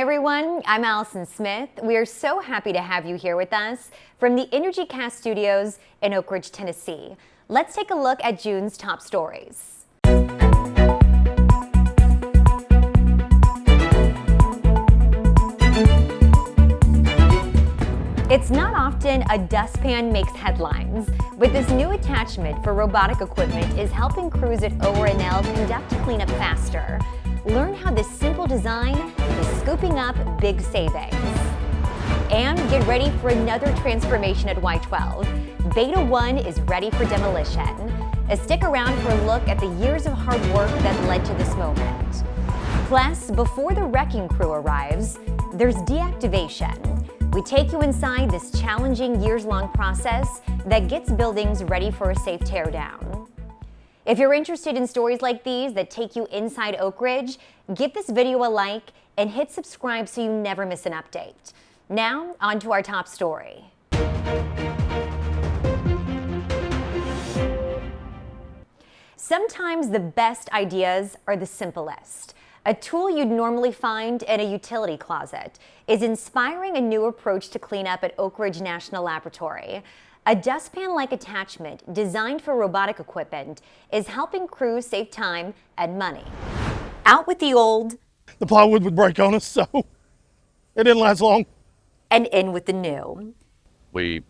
everyone, I'm Allison Smith. We are so happy to have you here with us from the Energycast studios in Oak Ridge, Tennessee. Let's take a look at June's top stories. It's not often a dustpan makes headlines, but this new attachment for robotic equipment is helping crews at ORNL conduct cleanup faster. Learn how this simple design is scooping up big savings. And get ready for another transformation at Y12. Beta 1 is ready for demolition. Stick around for a look at the years of hard work that led to this moment. Plus, before the wrecking crew arrives, there's deactivation. We take you inside this challenging years-long process that gets buildings ready for a safe teardown. If you're interested in stories like these that take you inside Oak Ridge, give this video a like and hit subscribe so you never miss an update. Now, on to our top story. Sometimes the best ideas are the simplest. A tool you'd normally find in a utility closet is inspiring a new approach to cleanup at Oak Ridge National Laboratory. A dustpan-like attachment designed for robotic equipment is helping crews save time and money. Out with the old. The plywood would break on us, so it didn't last long. And in with the new. We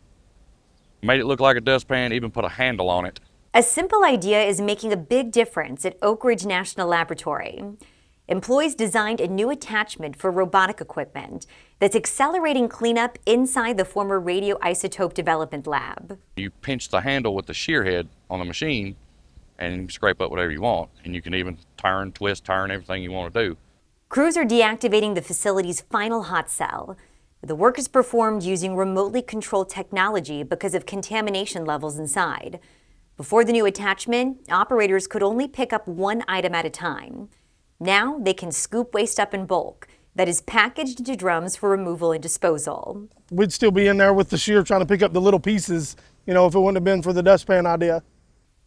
made it look like a dustpan, even put a handle on it. A simple idea is making a big difference at Oak Ridge National Laboratory. Employees designed a new attachment for robotic equipment that's accelerating cleanup inside the former radioisotope development lab. You pinch the handle with the shear head on the machine and you can scrape up whatever you want. And you can even turn, twist, turn, everything you want to do. Crews are deactivating the facility's final hot cell. The work is performed using remotely controlled technology because of contamination levels inside. Before the new attachment, operators could only pick up one item at a time. Now they can scoop waste up in bulk that is packaged into drums for removal and disposal. We'd still be in there with the shear trying to pick up the little pieces, if it wouldn't have been for the dustpan idea.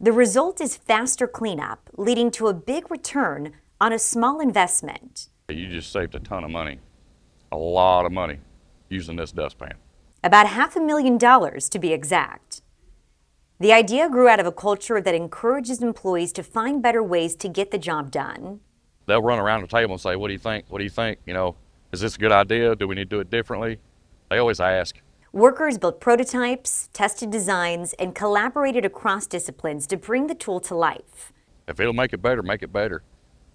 The result is faster cleanup, leading to a big return on a small investment. You just saved a ton of money, a lot of money, using this dustpan. About $500,000 to be exact. The idea grew out of a culture that encourages employees to find better ways to get the job done. They'll run around the table and say, what do you think? What do you think? Is this a good idea? Do we need to do it differently? They always ask. Workers built prototypes, tested designs, and collaborated across disciplines to bring the tool to life. If it'll make it better, make it better.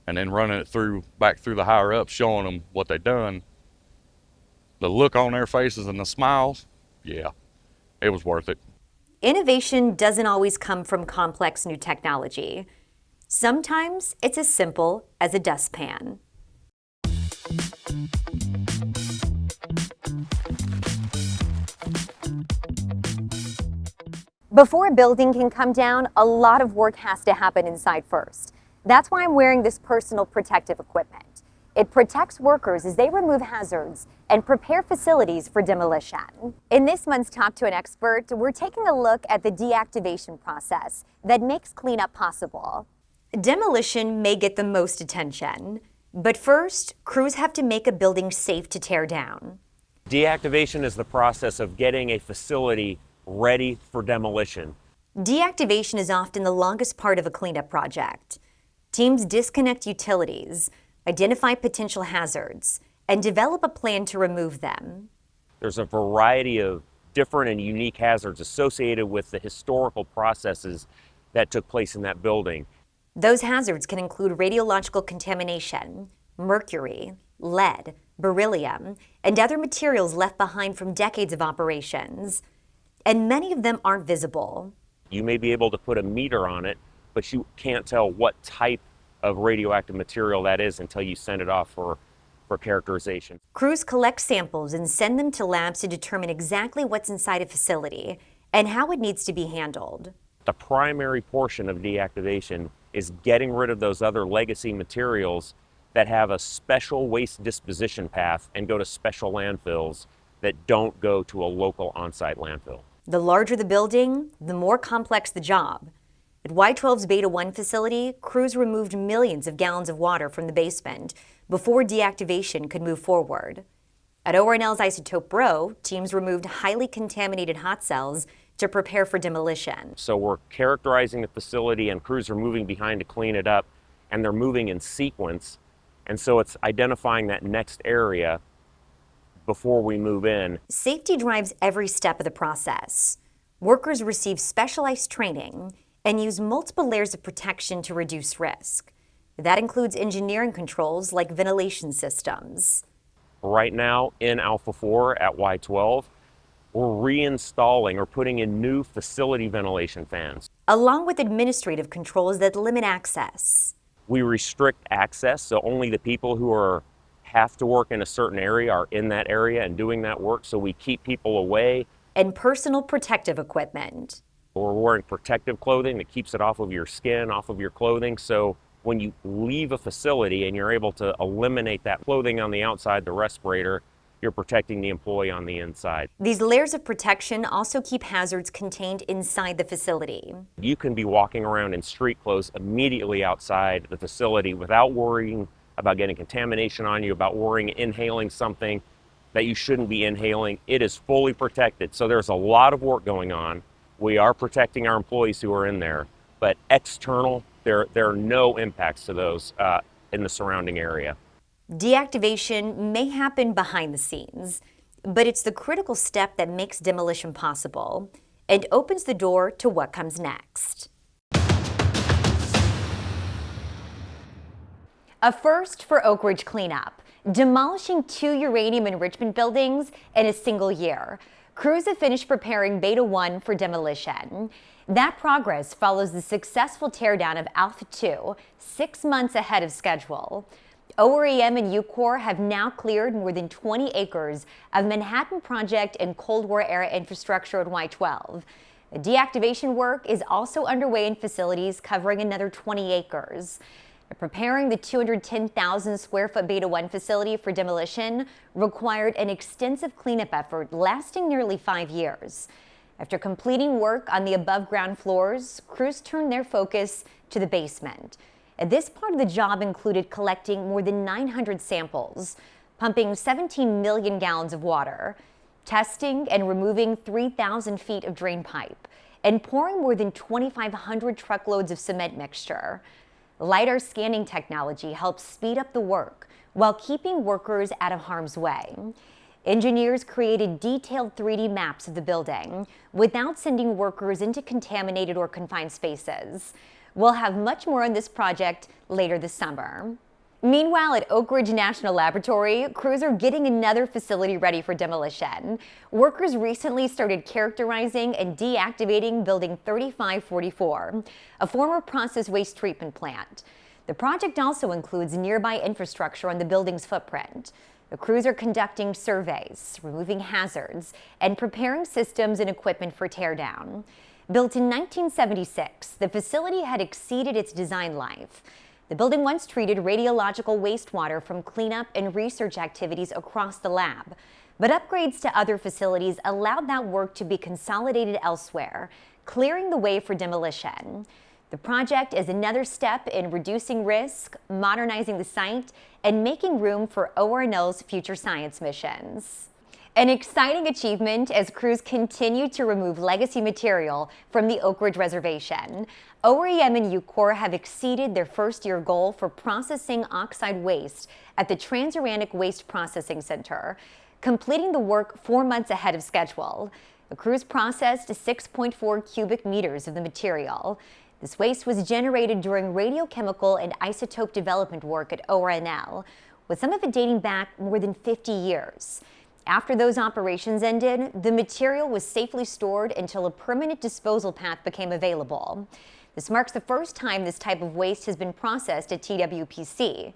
And then running it back through the higher ups, showing them what they've done. The look on their faces and the smiles, yeah, it was worth it. Innovation doesn't always come from complex new technology. Sometimes it's as simple as a dustpan. Before a building can come down, a lot of work has to happen inside first. That's why I'm wearing this personal protective equipment. It protects workers as they remove hazards and prepare facilities for demolition. In this month's Talk to an Expert, we're taking a look at the deactivation process that makes cleanup possible. Demolition may get the most attention, but first, crews have to make a building safe to tear down. Deactivation is the process of getting a facility ready for demolition. Deactivation is often the longest part of a cleanup project. Teams disconnect utilities, identify potential hazards, and develop a plan to remove them. There's a variety of different and unique hazards associated with the historical processes that took place in that building. Those hazards can include radiological contamination, mercury, lead, beryllium, and other materials left behind from decades of operations. And many of them aren't visible. You may be able to put a meter on it, but you can't tell what type of radioactive material that is until you send it off for characterization. Crews collect samples and send them to labs to determine exactly what's inside a facility and how it needs to be handled. The primary portion of deactivation is getting rid of those other legacy materials that have a special waste disposition path and go to special landfills that don't go to a local on-site landfill. The larger the building, the more complex the job. At Y12's Beta 1 facility, crews removed millions of gallons of water from the basement before deactivation could move forward. At ORNL's Isotope Row, teams removed highly contaminated hot cells to prepare for demolition. So we're characterizing the facility and crews are moving behind to clean it up, and they're moving in sequence. And so it's identifying that next area before we move in. Safety drives every step of the process. Workers receive specialized training and use multiple layers of protection to reduce risk. That includes engineering controls like ventilation systems. Right now in Alpha 4 at Y12, we're reinstalling or putting in new facility ventilation fans. Along with administrative controls that limit access. We restrict access, so only the people who have to work in a certain area are in that area and doing that work, so we keep people away. And personal protective equipment. We're wearing protective clothing that keeps it off of your skin, off of your clothing, so when you leave a facility and you're able to eliminate that clothing on the outside, the respirator, you're protecting the employee on the inside. These layers of protection also keep hazards contained inside the facility. You can be walking around in street clothes immediately outside the facility without worrying about getting contamination on you, about worrying inhaling something that you shouldn't be inhaling. It is fully protected. So there's a lot of work going on. We are protecting our employees who are in there, but external, there are no impacts to those in the surrounding area. Deactivation may happen behind the scenes, but it's the critical step that makes demolition possible and opens the door to what comes next. A first for Oak Ridge cleanup, demolishing 2 uranium enrichment buildings in a single year. Crews have finished preparing Beta 1 for demolition. That progress follows the successful teardown of Alpha 2 6 months ahead of schedule. OREM and UCOR have now cleared more than 20 acres of Manhattan Project and Cold War era infrastructure at Y12. The deactivation work is also underway in facilities covering another 20 acres. Preparing the 210,000 square foot Beta 1 facility for demolition required an extensive cleanup effort lasting nearly 5 years. After completing work on the above ground floors, crews turned their focus to the basement. And this part of the job included collecting more than 900 samples, pumping 17 million gallons of water, testing and removing 3,000 feet of drain pipe, and pouring more than 2,500 truckloads of cement mixture. LiDAR scanning technology helps speed up the work while keeping workers out of harm's way. Engineers created detailed 3D maps of the building without sending workers into contaminated or confined spaces. We'll have much more on this project later this summer. Meanwhile, at Oak Ridge National Laboratory, crews are getting another facility ready for demolition. Workers recently started characterizing and deactivating Building 3544, a former process waste treatment plant. The project also includes nearby infrastructure on the building's footprint. The crews are conducting surveys, removing hazards, and preparing systems and equipment for teardown. Built in 1976, the facility had exceeded its design life. The building once treated radiological wastewater from cleanup and research activities across the lab, but upgrades to other facilities allowed that work to be consolidated elsewhere, clearing the way for demolition. The project is another step in reducing risk, modernizing the site, and making room for ORNL's future science missions. An exciting achievement as crews continue to remove legacy material from the Oak Ridge Reservation. OREM and UCOR have exceeded their first-year goal for processing oxide waste at the Transuranic Waste Processing Center, completing the work 4 months ahead of schedule. The crews processed 6.4 cubic meters of the material. This waste was generated during radiochemical and isotope development work at ORNL, with some of it dating back more than 50 years. After those operations ended, the material was safely stored until a permanent disposal path became available. This marks the first time this type of waste has been processed at TWPC.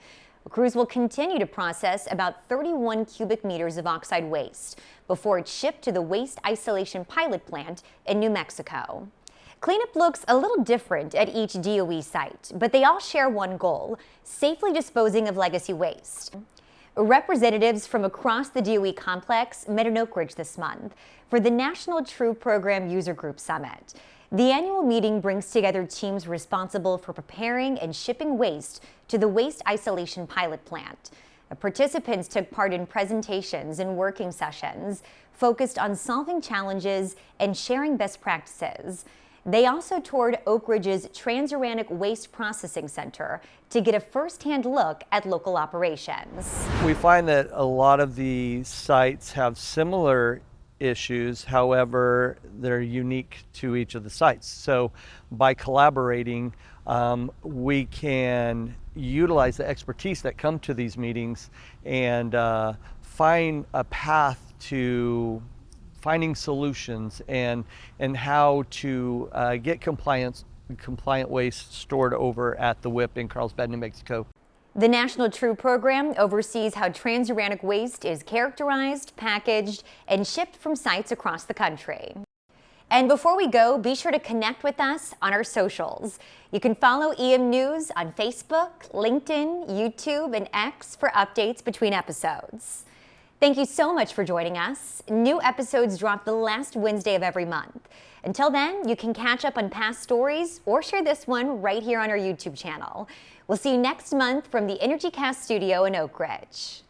Crews will continue to process about 31 cubic meters of oxide waste before it's shipped to the Waste Isolation Pilot Plant in New Mexico. Cleanup looks a little different at each DOE site, but they all share one goal: safely disposing of legacy waste. Representatives from across the DOE complex met in Oak Ridge this month for the National True Program User Group Summit. The annual meeting brings together teams responsible for preparing and shipping waste to the waste isolation pilot plant. Participants took part in presentations and working sessions focused on solving challenges and sharing best practices. They also toured Oak Ridge's Transuranic Waste Processing Center to get a first-hand look at local operations. We find that a lot of the sites have similar issues, however, they're unique to each of the sites. So by collaborating, we can utilize the expertise that come to these meetings and find a path to finding solutions and how to get compliant waste stored over at the WIP in Carlsbad, New Mexico. The National TRUE program oversees how transuranic waste is characterized, packaged, and shipped from sites across the country. And before we go, be sure to connect with us on our socials. You can follow EM News on Facebook, LinkedIn, YouTube, and X for updates between episodes. Thank you so much for joining us. New episodes drop the last Wednesday of every month. Until then, you can catch up on past stories or share this one right here on our YouTube channel. We'll see you next month from the Energycast studio in Oak Ridge.